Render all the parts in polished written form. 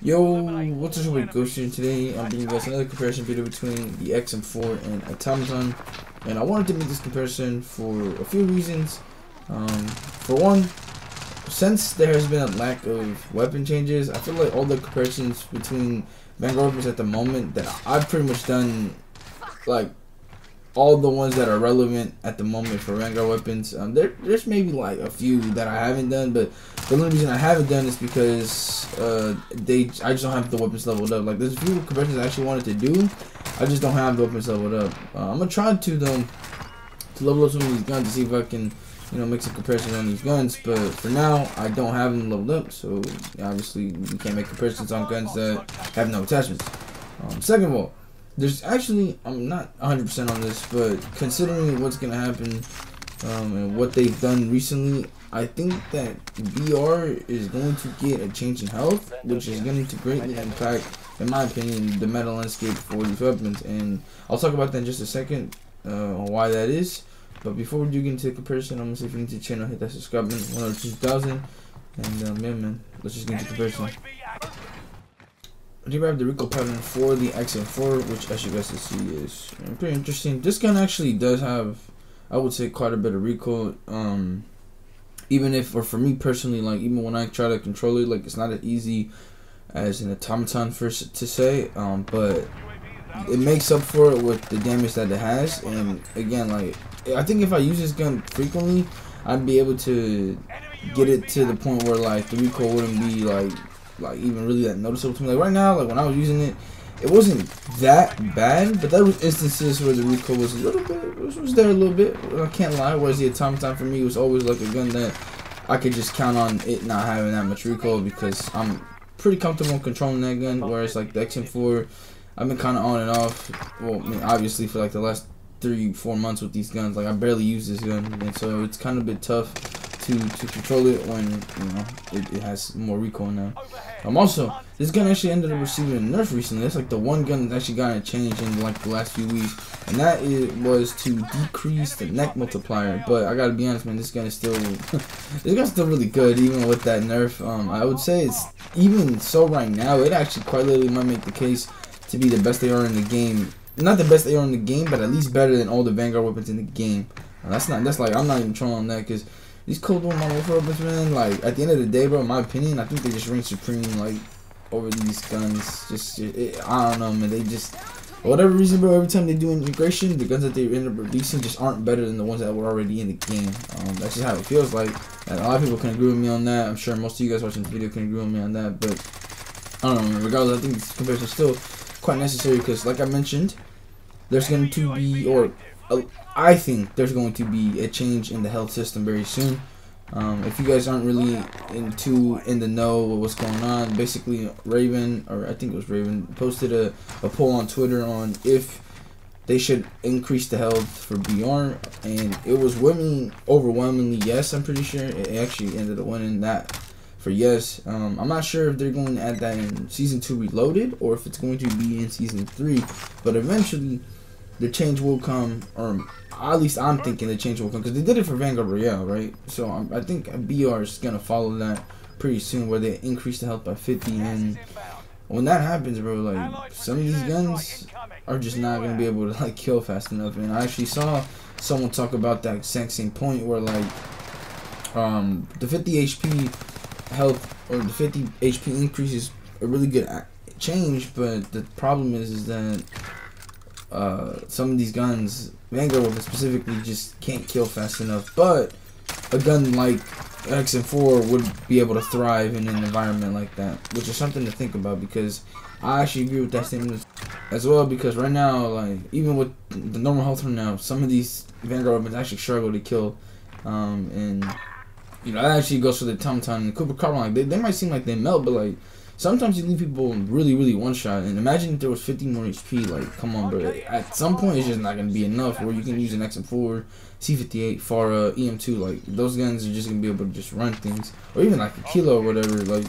Yo, what's up with Ghost here? Today I'm bringing you guys another comparison video between the XM4 and Automaton, and I wanted to make this comparison for a few reasons. For one, since there has been a lack of weapon changes, I feel like all the comparisons between Vanguard weapons at the moment that I've pretty much done, like all the ones that are relevant at the moment for Vanguard weapons. There's maybe like a few that I haven't done, but the only reason I haven't done is because I just don't have the weapons leveled up. Like there's a few comparisons I actually wanted to do, I just don't have the weapons leveled up. I'm gonna try to level up some of these guns to see if I can, make some comparisons on these guns. But for now, I don't have them leveled up, so obviously we can't make comparisons on guns that have no attachments. Second of all, there's actually, I'm not 100% on this, but considering what's going to happen and what they've done recently, I think that VR is going to get a change in health, which is going to greatly impact, in my opinion, the meta landscape for these weapons. And I'll talk about that in just a second, on why that is. But before we do get into the comparison, I'm going to say if you're new to the channel, hit that subscribe button, 102,000. And yeah, man, let's just get into the comparison. I do have the Recoil Pattern for the XM4, which as you guys can see is pretty interesting. This gun actually does have, I would say, quite a bit of recoil. Even if, or for me personally, like even when I try to control it, like it's not as easy as an Automaton to say, but it makes up for it with the damage that it has. And again, like I think if I use this gun frequently, I'd be able to get it to the point where like the recoil wouldn't be like even really that noticeable to me. Like right now, like when I was using it, it wasn't that bad, but there was instances where the recoil was a little bit, was there a little bit, I can't lie. Whereas the Automaton for me was always like a gun that I could just count on it not having that much recoil because I'm pretty comfortable controlling that gun. Whereas like the XM4, I've been kind of on and off, well, I mean, obviously for like the last 3-4 months with these guns. Like I barely use this gun, and so it's kind of a bit tough to control it when it has more recoil now. Also, this gun actually ended up receiving a nerf recently. That's like the one gun that actually got a change in like the last few weeks, and that was to decrease the neck multiplier. But I gotta be honest, man, this gun is still this gun's still really good even with that nerf. I would say it's even so right now, it actually quite literally might make the case to be the best AR in the game. Not the best AR in the game, but at least better than all the Vanguard weapons in the game. That's like I'm not even trolling on that, because these Cold War Modern Warfare weapons, man, like at the end of the day, bro, in my opinion, I think they just reign supreme like over these guns. I don't know, man. They just, for whatever reason, bro, every time they do integration, the guns that they end up releasing just aren't better than the ones that were already in the game. That's just how it feels like. And a lot of people can agree with me on that. I'm sure most of you guys watching this video can agree with me on that. But I don't know, man. Regardless, I think this comparison is still quite necessary because, like I mentioned, there's going to be, or I think there's going to be a change in the health system very soon. If you guys aren't really in the know with what's going on, basically Raven, or I think it was Raven, posted a poll on Twitter on if they should increase the health for BR, and it was winning overwhelmingly yes. I'm pretty sure it actually ended up winning that for yes. I'm not sure if they're going to add that in Season 2 Reloaded or if it's going to be in Season 3, but eventually the change will come, or at least I'm thinking the change will come, because they did it for Vanguard Royale, right? So I think BR is going to follow that pretty soon, where they increase the health by 50, and when that happens, bro, like some of these guns are just not going to be able to like kill fast enough. And I actually saw someone talk about that exact same point where like the 50 HP health, or the 50 HP increase is a really good change, but the problem is that some of these guns, Vanguard weapons specifically, just can't kill fast enough. But a gun like XM4 would be able to thrive in an environment like that, which is something to think about, because I actually agree with that statement as well. Because right now, like even with the normal health from now, some of these Vanguard weapons actually struggle to kill, and that actually goes for the Automaton and the Cooper Carbine. Like they might seem like they melt, but like sometimes you leave people really one shot. And imagine if there was 50 more HP. Like, come on, bro. At some point, it's just not gonna be enough where you can use an XM4, C58, FARA, EM2. Like, those guns are just gonna be able to just run things, or even like a kilo or whatever. Like,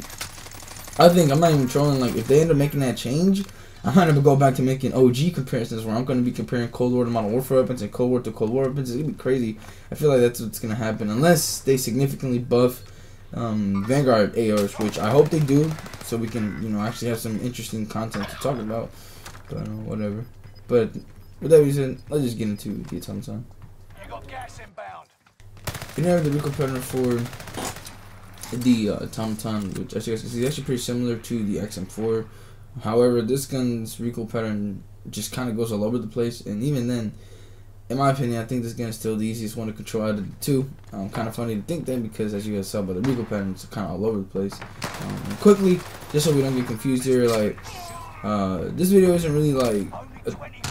I think I'm not even trolling. Like, if they end up making that change, I'm gonna go back to making OG comparisons where I'm gonna be comparing Cold War to Modern Warfare weapons and Cold War to Cold War weapons. It's gonna be crazy. I feel like that's what's gonna happen unless they significantly buff Vanguard ARs, which I hope they do, so we can, you know, actually have some interesting content to talk about. But whatever. But with that being said, let's just get into the Automaton. You have the Recoil Pattern for the Automaton, which as you guys can see, is actually pretty similar to the XM4. However, this gun's Recoil Pattern just kind of goes all over the place, and even then, in my opinion, I think this gun is still the easiest one to control out of the two. Kind of funny to think that, because as you guys saw by the Recoil Pattern, it's kind of all over the place. And quickly, just so we don't get confused here, like, this video isn't really like,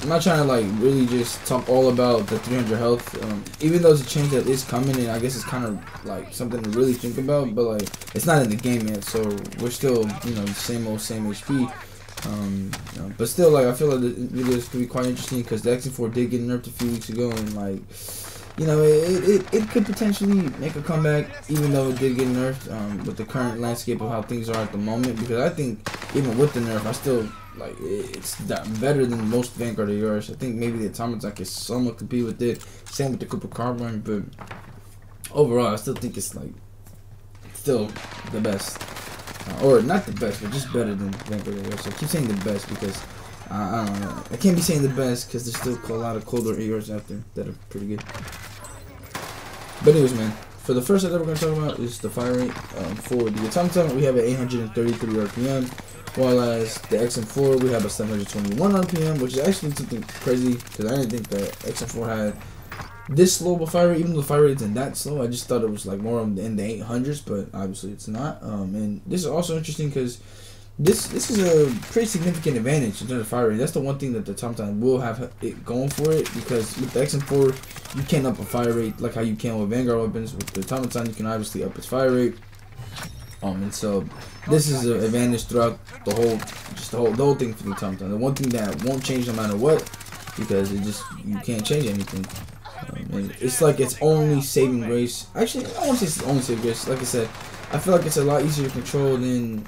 I'm not trying to like really just talk all about the 300 health, even though it's a change that is coming, and I guess it's kind of like something to really think about, but like, it's not in the game yet, so we're still, you know, same HP. But still, like, I feel like the videos could be quite interesting, because the XM4 did get nerfed a few weeks ago, and like, you know, it could potentially make a comeback, even though it did get nerfed, with the current landscape of how things are at the moment. Because I think even with the nerf, I still like it's better than most Vanguard ARs. I think maybe the Automaton can somewhat compete with it. Same with the Cooper Carbine, but overall, I still think it's like still the best. Or not the best, but just better than Vanguard ARs. So I keep saying the best because I don't know. I can't be saying the best because there's still a lot of colder ARs out there that are pretty good. But anyways, man, for the first set that we're going to talk about is the fire rate. For the Automaton, we have an 833 RPM, while as the XM4, we have a 721 RPM, which is actually something crazy because I didn't think that XM4 had this slow of a fire rate. Even though the fire rate isn't that slow, I just thought it was like more in the 800s, but obviously it's not. And this is also interesting because this is a pretty significant advantage in terms of fire rate. That's the one thing that the Automaton will have it going for it, because with the XM4 you can't up a fire rate like how you can with Vanguard weapons. With the Automaton you can obviously up its fire rate. And so this is an advantage throughout the whole thing for the Automaton. The one thing that won't change no matter what, because you can't change anything. And it's like its only saving grace. Actually, I won't say it's its only saving grace. Like I said, I feel like it's a lot easier to control than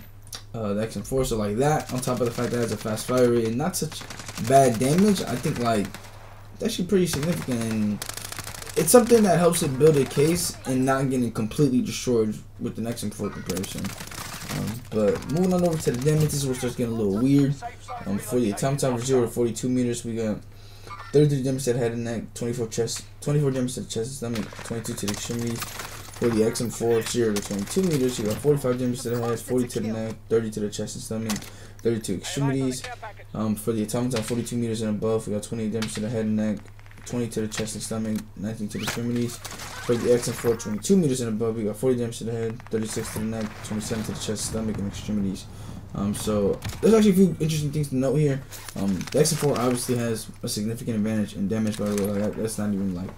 the XM4, so like that, on top of the fact that it has a fast fire rate and not such bad damage, I think like it's actually pretty significant, and it's something that helps it build a case and not getting completely destroyed with the XM4 comparison. But moving on over to the damage, this is where it starts getting a little weird. For the Automaton, from 0 to 42 meters, we got 33 damage to the head and neck, 24 damage to the chest and stomach, 22 to the extremities. For the XM4, 0 to 22 meters, you got 45 damage to the head, 40 to the neck, 30 to the chest and stomach, 32 extremities. For the Automaton, 42 meters and above, we got 28 damage to the head and neck, 20 to the chest and stomach, 19 to the extremities. For the XM4, 22 meters and above, we got 40 damage to the head, 36 to the neck, 27 to the chest, stomach, and extremities. So there's actually a few interesting things to note here. The XM4 obviously has a significant advantage in damage, by the way. Like, that's not even like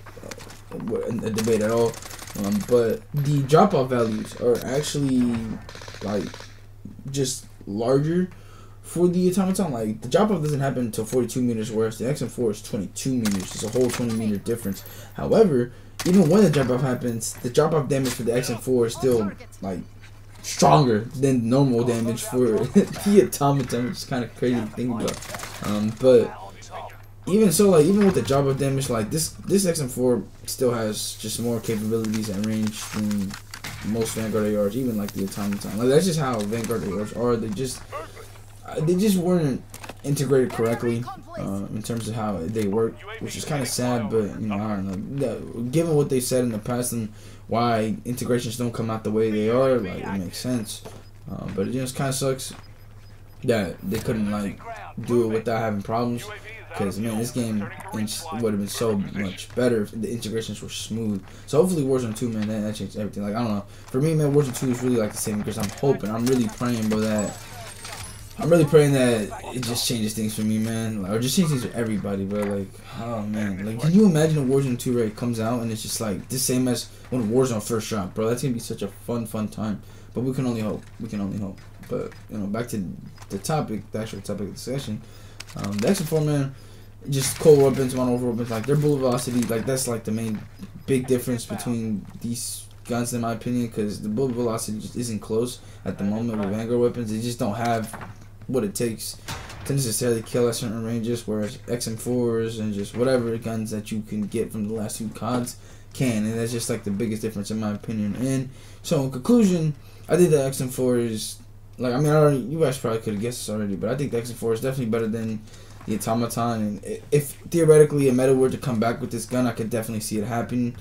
a debate at all. But the drop-off values are actually like just larger for the Automaton. Like, the drop-off doesn't happen until 42 meters, whereas the XM4 is 22 meters. It's a whole 20-meter difference. However, even when the drop-off happens, the drop-off damage for the XM4 is still like stronger than normal damage for the Automaton, which is kind of crazy to think about. But even so, like, even with the drop-off damage, like this XM4 still has just more capabilities and range than most Vanguard ARs, even like the Automaton. Like, that's just how Vanguard ARs are. They just weren't integrated correctly in terms of how they work, which is kind of sad. But you know, I don't know. Given what they said in the past and why integrations don't come out the way they are, like, it makes sense. But it just kind of sucks that they couldn't like do it without having problems. Because, man, this game would have been so much better if the integrations were smooth. So hopefully Warzone 2, man, that changed everything. Like, I don't know. For me, man, Warzone 2 is really like the same, because I'm really praying, bro, that it just changes things for me, man. Like, or just changes things for everybody, bro. Like, oh, man. Like, can you imagine a Warzone 2 raid comes out and it's just like the same as when Warzone first dropped, bro? That's going to be such a fun time. But we can only hope. But, you know, back to the topic, the actual topic of the session. The XM4, man, just cold weapons, mono weapons, like, their bullet velocity, like, that's like the main big difference between these guns, in my opinion, because the bullet velocity just isn't close at the moment with Vanguard weapons. They just don't have what it takes to necessarily kill at certain ranges, whereas XM4s and just whatever guns that you can get from the last few CODs can, and that's just like the biggest difference in my opinion. And so in conclusion, I think the XM4 is like, I mean, you guys probably could have guessed this already, but I think the XM4 is definitely better than the Automaton. And if theoretically a meta were to come back with this gun, I could definitely see it happening,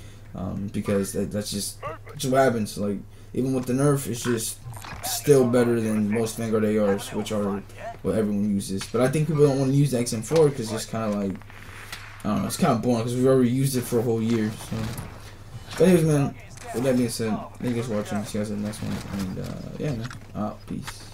because that's just what happens. Like, even with the nerf, it's just still better than most Vanguard ARs, which are what everyone uses. But I think people don't want to use the XM4 because it's kind of like, I don't know, it's kind of boring because we've already used it for a whole year. So, but anyways, man, with that being said, thank you guys for watching. See you guys in the next one. And yeah, man, peace.